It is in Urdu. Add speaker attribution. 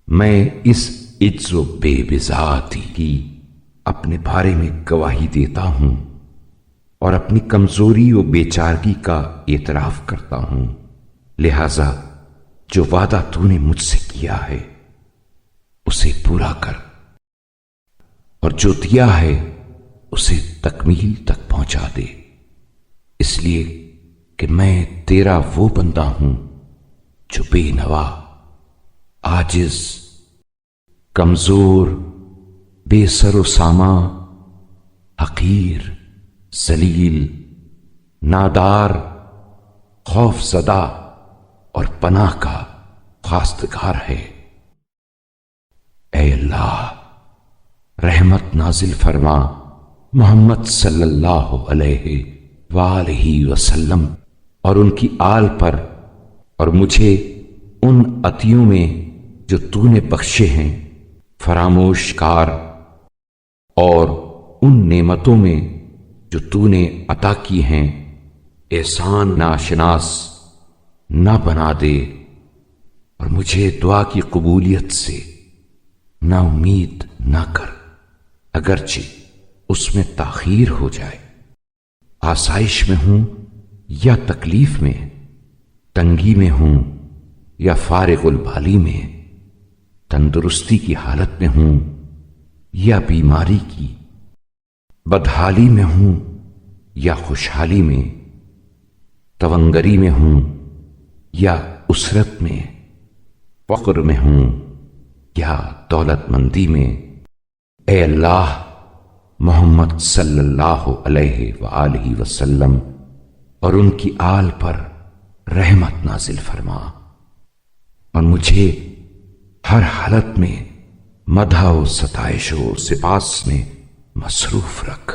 Speaker 1: میں اس عجز و بے بذاتی کی اپنے بارے میں گواہی دیتا ہوں اور اپنی کمزوری و بیچارگی کا اعتراف کرتا ہوں، لہذا جو وعدہ تو نے مجھ سے کیا ہے اسے پورا کر، اور جو دیا ہے اسے تکمیل تک پہنچا دے، اس لیے کہ میں تیرا وہ بندہ ہوں جو بے نوا، عاجز، کمزور، بے سر و ساما، حقیر، ذلیل، نادار، خوف زدہ اور پناہ کا خواستگار ہے۔ اے اللہ، رحمت نازل فرما محمد صلی اللہ علیہ وآلہ وسلم اور ان کی آل پر، اور مجھے ان عطیوں میں جو تو نے بخشے ہیں فراموش کار، اور ان نعمتوں میں جو تو نے عطا کی ہیں احسان ناشناس نہ بنا دے، اور مجھے دعا کی قبولیت سے نا امید نہ کر، اگرچہ اس میں تاخیر ہو جائے۔ آسائش میں ہوں یا تکلیف میں، تنگی میں ہوں یا فارغ البالی میں، تندرستی کی حالت میں ہوں یا بیماری کی، بدحالی میں ہوں یا خوشحالی میں، تونگری میں ہوں یا اسرت میں، فقر میں ہوں یا دولت مندی میں، اے اللہ، محمد صلی اللہ علیہ وآلہ وسلم اور ان کی آل پر رحمت نازل فرما، اور مجھے ہر حالت میں مدح و ستائش و سپاس میں مصروف رکھ۔